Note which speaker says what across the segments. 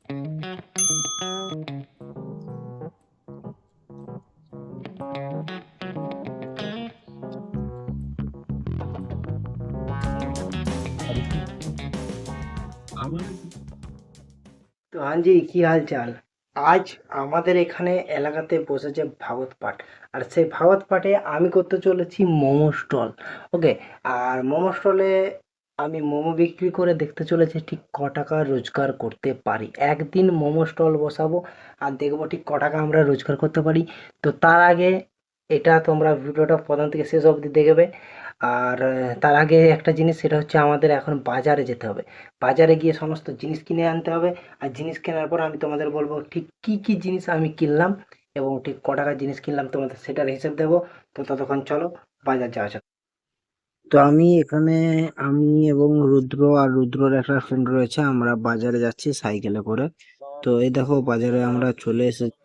Speaker 1: তো हाँ जी, কি হাল চাল? আজ আমাদের এখানে এলাকাতে বসেছে ভাগবত পাঠ। আর সেই ভাগবত পাঠে আমি করতে চলেছি মোমো স্টল। ওকে। আর মোমো স্টলে আমি মোমো বিক্রি করে দেখতে চলেছি ঠিক ক টাকা রোজগার করতে পারি। একদিন মোমো স্টল বসাবো আর দেখবো ঠিক ক টাকা আমরা রোজগার করতে পারি। তো তার আগে এটা তোমরা ভিডিওটা প্রথম থেকে শেষ অবধি দেখবে। আর তার আগে একটা জিনিস, সেটা হচ্ছে আমাদের এখন বাজারে যেতে হবে। বাজারে গিয়ে সমস্ত জিনিস কিনে আনতে হবে। আর জিনিস কেনার পর আমি তোমাদের বলবো ঠিক কি কি জিনিস আমি কিনলাম এবং ঠিক ক টাকার জিনিস কিনলাম তোমাদের সেটার হিসেব দেবো। তো ততক্ষণ চলো বাজার যাওয়া যাক। তো আমি এখানে, আমি এবং রুদ্র আর রুদ্রর একটা ফ্রেন্ড রয়েছে, আমরা বাজারে যাচ্ছি সাইকেলে করে। তো এই দেখো বাজারে আমরা চলে এসেছি।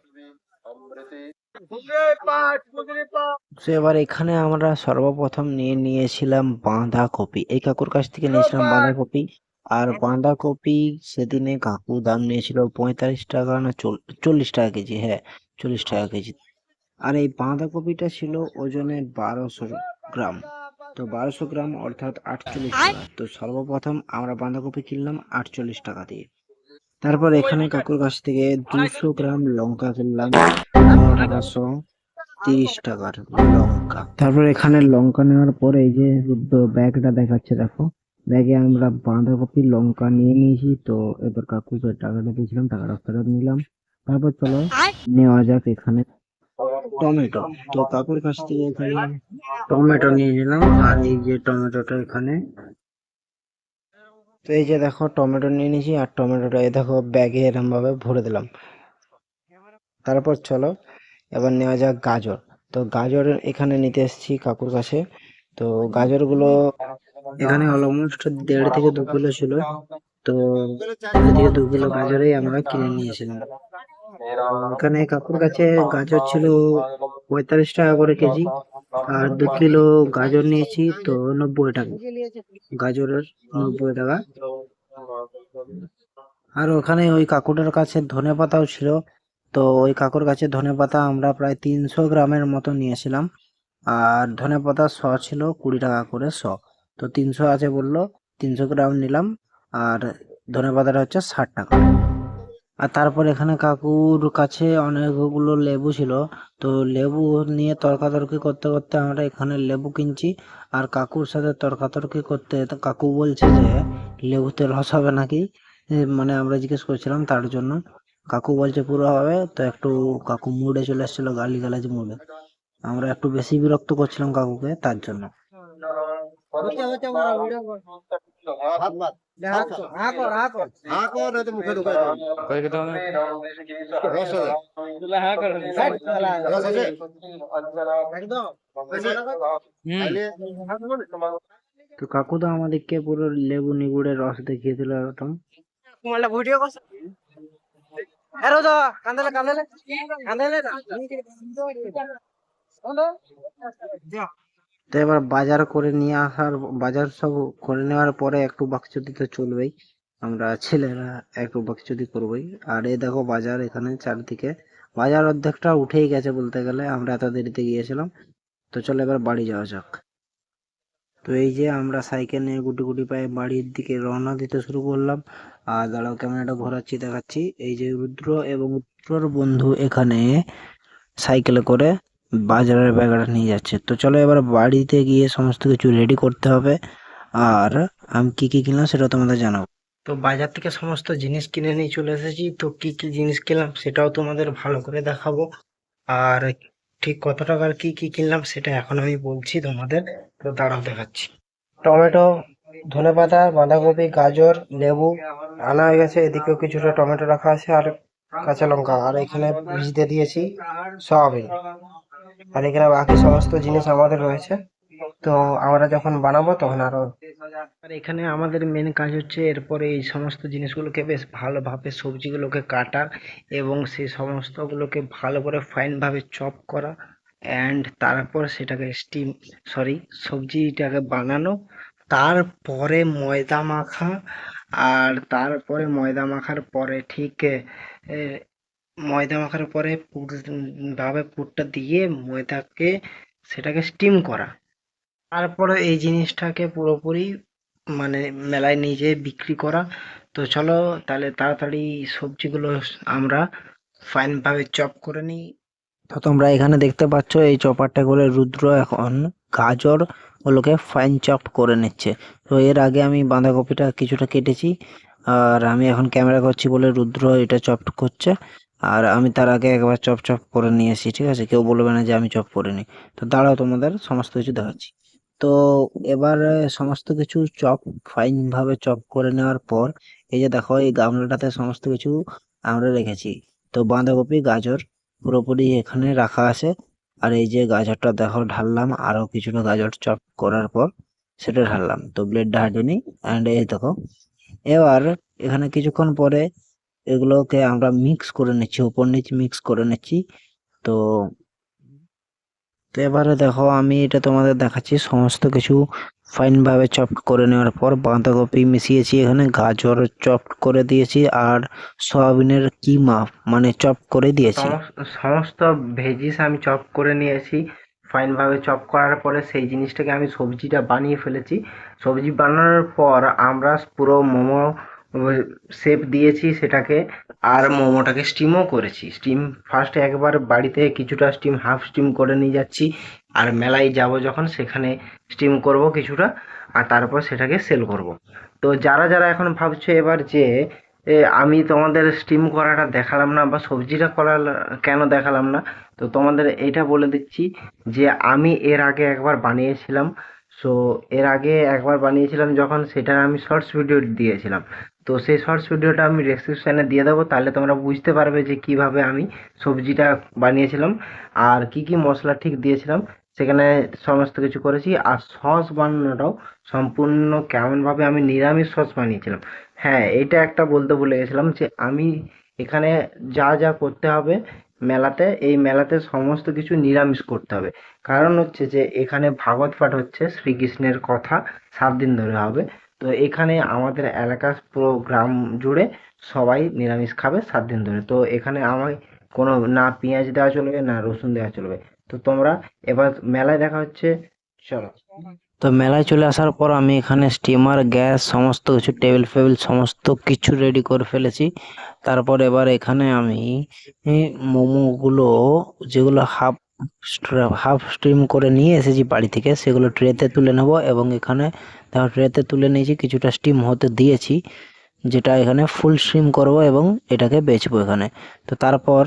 Speaker 1: তো এবার এখানে আমরা সর্বপ্রথম নিয়েছিলাম বাঁধাকপি। এই কাকুর কাছ থেকে নিয়েছিলাম বাঁধাকপি। আর বাঁধাকপি সেদিনে কাকু দাম নিয়েছিল 45 টাকা না 40 টাকা কেজি, হ্যাঁ 40 টাকা কেজি। আর এই বাঁধাকপিটা ছিল ওজনে 1200 গ্রাম। তো 1200 গ্রাম অর্থাৎ 48 টাকা। তো সর্বপ্রথম আমরা বাঁধাকপি কিনলাম 48 টাকা দিয়ে। তারপর এখানে কাকুর কাছ থেকে 200 গ্রাম লঙ্কা কিনলাম 30 টাকার লঙ্কা। তারপর এখানে লঙ্কা নেওয়ার পরে এই যে ব্যাগটা দেখাচ্ছে, দেখো ব্যাগে আমরা বাঁধাকপি লঙ্কা নিয়ে নিয়েছি। তো এবার কাকুকে টাকাটা দিয়েছিলাম, টাকাটা ফেরত নিলাম। তারপর চলো নেওয়া যাক এখানে টমেটো। তো কাকুর কাছ থেকে এখানে টমেটো নিয়ে নিলাম। আর এই যে টমেটোটা এখানে, তো এই যে দেখো টমেটো নিয়ে নিয়েছি আর টমেটোটা এই দেখো ব্যাগে এরম ভাবে ভরে দিলাম। তারপর চলো এবার নেওয়া যাক গাজর। তো গাজর এখানে নিতে এসেছি কাকুর কাছে। তো গাজরগুলো এখানে অলমোস্ট 1.5 থেকে 2 কিলো ছিল। তো 1.5 থেকে 2 কিলো গাজরেই আমরা কিনে নিয়েছিলাম। এখানে কাকুর কাছে গাজর ছিল 45 টাকা করে কেজি। আর 2 কিলো গাজর নিয়েছি তো 90 টাকা গাজরের, 90 টাকা। আর ওখানে ওই কাকুটার কাছে ধনেপাতাও ছিল। তো ওই কাকুর কাছে ধনেপাতা আমরা প্রায় 300 গ্রামের মতো নিয়েছিলাম। আর ধনেপাতা ছিল 20 টাকা করে শ। তো 300 আছে বললো, 300 গ্রাম নিলাম। আর ধনেপাতাটা হচ্ছে 60 টাকা। আর তারপর এখানে কাকুর কাছে অনেকগুলো লেবু ছিল। তো লেবু নিয়ে তর্কাতর্কি করতে করতে আমরা এখানে লেবু কিনছি। আর কাকুর সাথে তর্কাতর্কি করতে তো কাকু বলছে যে লেবুতে রস হবে নাকি। মানে আমরা জিজ্ঞেস করছিলাম তার জন্য। কাকু বলছে পুরো হবে। তো একটু কাকু মুডে চলে এসেছিল, গালিগালাজ মুডে। আমরা একটু বেশি বিরক্ত করছিলাম কাকুকে তার জন্য। তো কাকু তো আমাদেরকে পুরো লেবু নিগুড়ে রস দেখিয়ে দিল একদম। তো এবার বাজার করে নিয়ে আসার, বাজার সব করে নেওয়ার পরে একটু বাকচুদি তো চলবেই। আমরা ছেলেরা একটু বাকচুদি করবোই। আর এই দেখো বাজার এখানে চারদিকে, বাজার অর্ধেকটা উঠেই গেছে বলতে গেলে, আমরা এত দেরিতে গিয়েছিলাম। তো চলো এবার বাড়ি যাওয়া যাক। তো এই যে আমরা সাইকেল নিয়ে গুটি গুটি পায়ে বাড়ির দিকে রওনা দিতে শুরু করলাম। আর দাঁড়াও ক্যামেরাটা ঘোরাচ্ছি, দেখাচ্ছি। এই যে রুদ্র এবং রুদ্রর বন্ধু এখানে সাইকেলে করে বাজারের ব্যাগটা নিয়ে যাচ্ছে। তো চলো এবার বাড়িতে গিয়ে সমস্ত কিছু রেডি করতে হবে। আর আমি কি কি কিনলাম সেটা তোমাদের জানাবো। তো বাজার থেকে সমস্ত জিনিস কিনে নিয়ে চলে এসেছি। তো কি কি জিনিস কিনলাম সেটাও তোমাদের ভালো করে দেখাবো। আর ঠিক কত টাকার কি কি কিনলাম সেটা এখন আমি বলছি তোমাদের। তো দাঁড়াও দেখাচ্ছি। টমেটো, ধনেপাতা, বাঁধাকপি, গাজর, লেবু আনা হয়ে গেছে। এদিকেও কিছুটা টমেটো রাখা আছে আর কাঁচা লঙ্কা। আর এখানে ভিজতে দিয়েছি সয়াবিন। আর এখানে বাকি সমস্ত জিনিস আমাদের রয়েছে। তো আমরা যখন বানাবো তখন আরো। আর এখানে আমাদের মেন কাজ হচ্ছে এরপরে এই সমস্ত জিনিসগুলোকে বেশ ভালোভাবে সবজিগুলোকে কাটা এবং সেই সমস্তগুলোকে ভালো করে ফাইন ভাবে চপ করা। অ্যান্ড তারপর সেটাকে সবজিটাকে বানানো। তারপরে ময়দা মাখা আর তারপরে ময়দা মাখার পরে ঠিক এ, ময়দা মাখার পরে ভাবে পুরটা দিয়ে ময়দাকে সেটাকে স্টিম করা, তারপরে এই জিনিসটাকে পুরোপুরি মানে মেলায় নিয়ে যেয়ে বিক্রি করা। তো চলো তাহলে তাড়াতাড়ি সবজিগুলো আমরা ফাইন ভাবে চপ করে নিই। তো তোমরা এখানে দেখতে পাচ্ছ এই চপারটা করে রুদ্র এখন গাজর ওগুলোকে ফাইন চপ করে নিচ্ছে। তো এর আগে আমি বাঁধাকপিটা কিছুটা কেটেছি, আর আমি এখন ক্যামেরা করছি বলে রুদ্র এটা চপ করছে, আর আমি তার আগে একবার চপ চপ করে নিয়েছি। ঠিক আছে, কেউ বলবে না যে আমি চপ করিনি। তো দাঁড়াও তোমাদের সমস্ত কিছু দেখাচ্ছি। তো এবার সমস্ত কিছু চপ ফাইন ভাবে চপ করে নেওয়ার পর এই যে দেখো এই গামলাটাতে সমস্ত কিছু আমরা রেখেছি। তো বাঁধাকপি গাজর পুরোপুরি এখানে রাখা আছে, আর এই যে গাজরটা দেখো ঢাললাম, আরো কিছুটা গাজর চপ করার পর সেটা ঢাললাম। তো ব্লেডটা হাঁটিয়ে নিই অ্যান্ড এই দেখো এবার এখানে কিছুক্ষণ পরে এগুলোকে আমরা মিক্স করে নিচ্ছি, উপর নিচে মিক্স করে নিচ্ছি। তো তো এবারে দেখো আমি এটা তোমাদের দেখাচ্ছি সমস্ত কিছু ফাইন ভাবে চপ করে নেওয়ার পর বাঁধাকপি মিশিয়েছি, এখানে গাজর চপ করে দিয়েছি, আর সয়াবিনের কিমা মানে চপ করে দিয়েছি। সমস্ত ভেজিস আমি চপ করে নিয়েছি। ফাইন ভাবে চপ করার পরে সেই জিনিসটাকে আমি সবজিটা বানিয়ে ফেলেছি। সবজি বানানোর পর আমরা পুরো মোমো শেপ দিয়েছি সেটাকে, আর মোমোটাকে স্টিমও করেছি। স্টিম ফার্স্ট একবার বাড়িতে কিছুটা স্টিম হাফ স্টিম করে নিয়ে যাচ্ছি, আর মেলায় যাব যখন সেখানে স্টিম করব কিছুটা, আর তারপর সেটাকে সেল করব। তো যারা যারা এখন ভাবছো এবার যে আমি তোমাদের স্টিম করাটা দেখালাম না বা সবজিটা করা কেন দেখালাম না, তো তোমাদের এইটা বলে দিচ্ছি যে আমি এর আগে একবার বানিয়েছিলাম। সো এর আগে একবার বানিয়েছিলাম যখন, সেটার আমি শর্টস ভিডিও দিয়েছিলাম। তো সেই শর্টস ভিডিওটা আমি ডেসক্রিপশনে দিয়ে দেবো, তাহলে তোমরা বুঝতে পারবে যে কিভাবে আমি সবজিটা বানিয়েছিলাম আর কি কি মশলা ঠিক দিয়েছিলাম সেখানে সমস্ত কিছু করেছি। আর সস বানানোটাও সম্পূর্ণ কেমনভাবে আমি নিরামিষ সস বানিয়েছিলাম। হ্যাঁ, এইটা একটা বলতে ভুলে গেছিলাম যে আমি এখানে যা যা করতে হবে মেলাতে, এই মেলাতে সমস্ত কিছু নিরামিষ করতে হবে। কারণ হচ্ছে যে এখানে ভাগবত পাঠ হচ্ছে, শ্রীকৃষ্ণের কথা 7 দিন ধরে হবে। তো এখানে আমাদের এলাকার পুরো গ্রাম জুড়ে সবাই নিরামিষ খাবে 7 দিন ধরে। তো এখানে আমার কোনো না পেঁয়াজ দেওয়া চলবে না রসুন দেওয়া চলবে। তো তোমরা এবার মেলায় দেখা হচ্ছে, চলো। তো মেলায় চলে আসার পর আমি এখানে স্টিমার গ্যাস সমস্ত কিছু টেবিল ফেবিল সমস্ত কিছু রেডি করে ফেলেছি। তারপর এবার এখানে আমি মোমোগুলো যেগুলো হাফ হাফ স্টিম করে নিয়ে এসেছি বাড়ি থেকে সেগুলো ট্রেতে তুলে নেব, এবং এখানে দেখো ট্রেতে তুলে নিয়েছি, কিছুটা স্টিম হতে দিয়েছি, যেটা এখানে ফুল স্টিম করব এবং এটাকে বেচবো এখানে। তো তারপর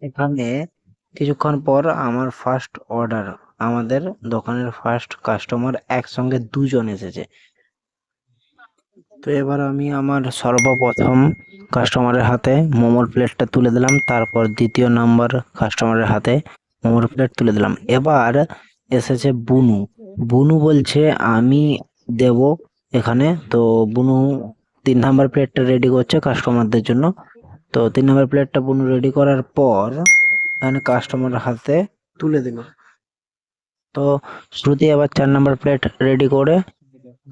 Speaker 1: এখানে কিছুক্ষণ পর আমার ফার্স্ট অর্ডার, আমাদের দোকানের ফার্স্ট কাস্টমার একসঙ্গে দুজন এসেছে। তো এবার আমি আমার সর্বপ্রথম কাস্টমারের হাতে মোমোর প্লেটটা তুলে দিলাম, তারপর দ্বিতীয় নাম্বার কাস্টমারের হাতে মোমোর প্লেট তুলে দিলাম। এবার এসেছে বুনু। বুনু বলছে আমি দেব এখানে। তো বুনু 3 নাম্বার প্লেটটা রেডি করছে কাস্টমারদের জন্য। তো 3 নাম্বার প্লেটটা বুনু রেডি করার পর এখানে কাস্টমারের হাতে তুলে দিল। তো শ্রুতি আবার 4 নাম্বার প্লেট রেডি করে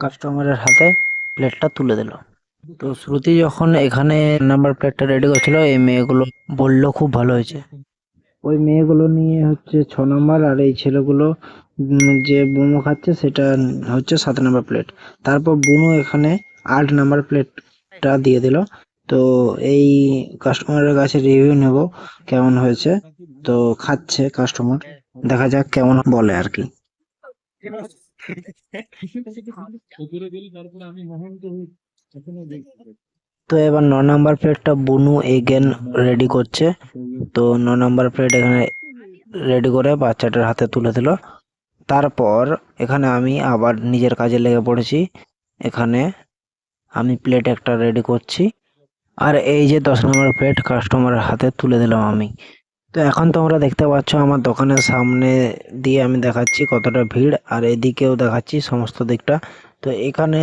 Speaker 1: কাস্টমারের হাতে প্লেটটা তুলে দিল। তো শ্রুতি যখন এখানে নাম্বার প্লেটটা রেডি করছিল, এই মেয়েগুলো বললো খুব ভালো হয়েছে। ওই মেয়েগুলো নিয়ে হচ্ছে 6 নাম্বার, আর এই ছেলেগুলো যে বুনো খাচ্ছে সেটা হচ্ছে 7 নাম্বার প্লেট। তারপর বুনো এখানে 8 নাম্বার প্লেটটা দিয়ে দিল। তো এই কাস্টমারের কাছে রিভিউ নেব কেমন হয়েছে। তো খাচ্ছে কাস্টমার, দেখা যাক কেমন বলে আর কি। তো এবার 9 নাম্বার প্লেটটা বুনু এগেন রেডি করছে। তো 9 নাম্বার প্লেট এখানে রেডি করে বাচ্চাটার হাতে তুলে দিল। তারপর এখানে আমি আবার নিজের কাজে লেগে পড়েছি। এখানে আমি প্লেট একটা রেডি করছি, আর এই যে 10 নাম্বার প্লেট কাস্টমারের হাতে তুলে দিলাম আমি। তো এখন তোমরা দেখতে পাচ্ছ আমার দোকানের সামনে দিয়ে আমি দেখাচ্ছি কতটা ভিড়, আর এদিকেও দেখাচ্ছি সমস্ত দিকটা। তো এখানে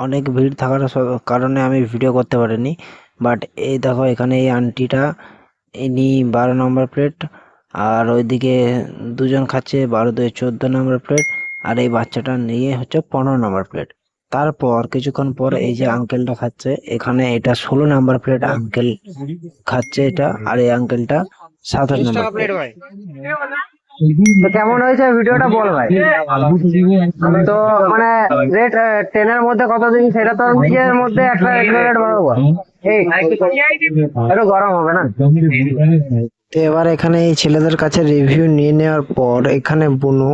Speaker 1: অনেক ভিড় থাকার কারণে আমি ভিডিও করতে পারিনি। বাট এই দেখো এখানে এই আন্টিটা ইনি 12 নম্বর প্লেট, আর ওইদিকে দুজন খাচ্ছে 12 2 14 নম্বর প্লেট, আর এই বাচ্চাটা নিয়ে হচ্ছে 15 নম্বর প্লেট। তারপর কিছুক্ষণ পর এই যে আঙ্কেলটা খাচ্ছে, এখানে এটা 16 নাম্বার প্লেট আঙ্কেল খাচ্ছে এটা, আর এই আঙ্কেলটা 27 নাম্বার প্লেট। তো কেমন হয়েছে ভিডিওটা বল ভাই। তো মানে রেট 10 এর মধ্যে কত দিন, সেটা তো নিজের মধ্যে একটা রেট বাড়াবো। এই একটু গরম হবে না। তো এবার এখানে এই ছেলেদের কাছে রিভিউ নিয়ে নেওয়ার পর এখানে বুনু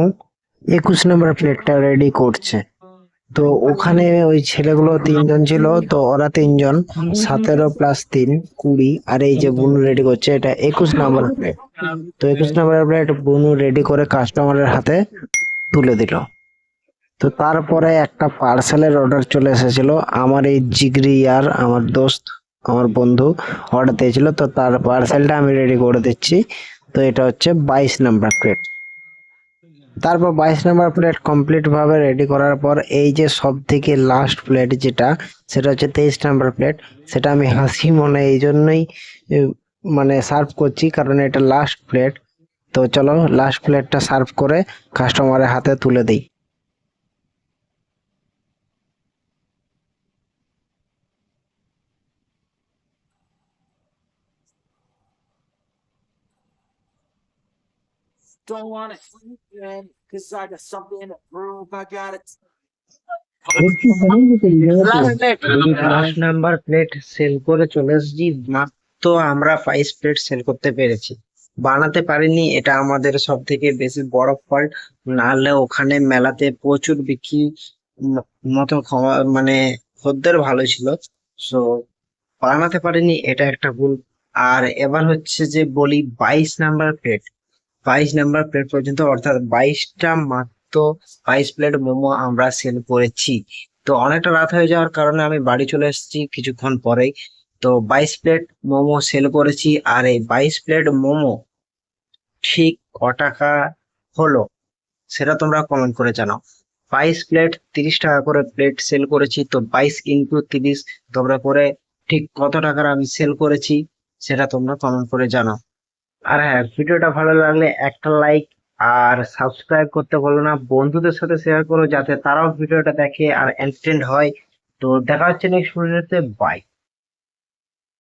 Speaker 1: 21 নম্বর প্লেটটা রেডি করছে। তো ওখানে ওই ছেলেগুলো 3 জন ছিল, তো ওরা 3 জন 17 + 3 20, আর এই যে বুনু রেডি করছে এটা 21 নম্বর প্লেট। তো 21 নম্বর প্লেট বুনু রেডি করে কাস্টমারের হাতে তুলে দিল। তো তারপরে একটা পার্সেলের অর্ডার চলে এসেছিল, আমার এই জিগরি আর আমার দোস্ত, আমার বন্ধু অর্ডার দিয়েছিল, তো তার পার্সেলটা আমি রেডি করে দিচ্ছি। তো এটা হচ্ছে 22 নাম্বার প্লেট। তারপর 22 নাম্বার প্লেট কমপ্লিট ভাবে রেডি করার পর এই যে সব থেকে লাস্ট প্লেট যেটা, সেটা হচ্ছে 23 নাম্বার প্লেট। সেটা আমি হাসি মনে এই জন্যই মানে সার্ভ করছি, কারণ এটা লাস্ট প্লেট। তো চলো লাস্ট প্লেটটা সার্ভ করে কাস্টমারের হাতে তুলে দিই।
Speaker 2: Don't want to sleep in because I got something to prove. I got it.
Speaker 1: Last number plate sell করে চলে এসেছি। মাত্র আমরা 5 প্লেট সেল করতে পেরেছি, বানাতে পারিনি, এটা আমাদের সব থেকে বেশি বড় ফল্ট। নাহলে ওখানে মেলাতে প্রচুর বিক্রি মতো মানে খদ্দের ভালো ছিল, সো বানাতে পারিনি, এটা একটা ভুল। আর এবার হচ্ছে যে বলি 22 নাম্বার প্লেট, 22 নাম্বার প্লেট পর্যন্ত, অর্থাৎ 22টা মাত্র 22 প্লেট মোমো আমরা সেল করেছি। তো অনেকটা রাত হয়ে যাওয়ার কারণে আমি বাড়ি চলে এসেছি কিছুক্ষণ পরেই। তো 22 প্লেট মোমো সেল করেছি, আর এই 22 প্লেট মোমো ঠিক ক টাকা হলো সেটা তোমরা কমেন্ট করে জানাও। 22 প্লেট 30 টাকা করে প্লেট সেল করেছি, তো 22 × 30 তোমরা করে ঠিক কত টাকার আমি সেল করেছি সেটা তোমরা কমেন্ট করে জানাও। আর হ্যাঁ, ভিডিওটা ভালো লাগলে একটা লাইক আর সাবস্ক্রাইব করতে ভুলো না, বন্ধুদের সাথে শেয়ার করো যাতে তারাও ভিডিওটা দেখে আর এন্টারটেইনড হয়। তো দেখা হচ্ছে নেক্সট ভিডিওতে, বাই।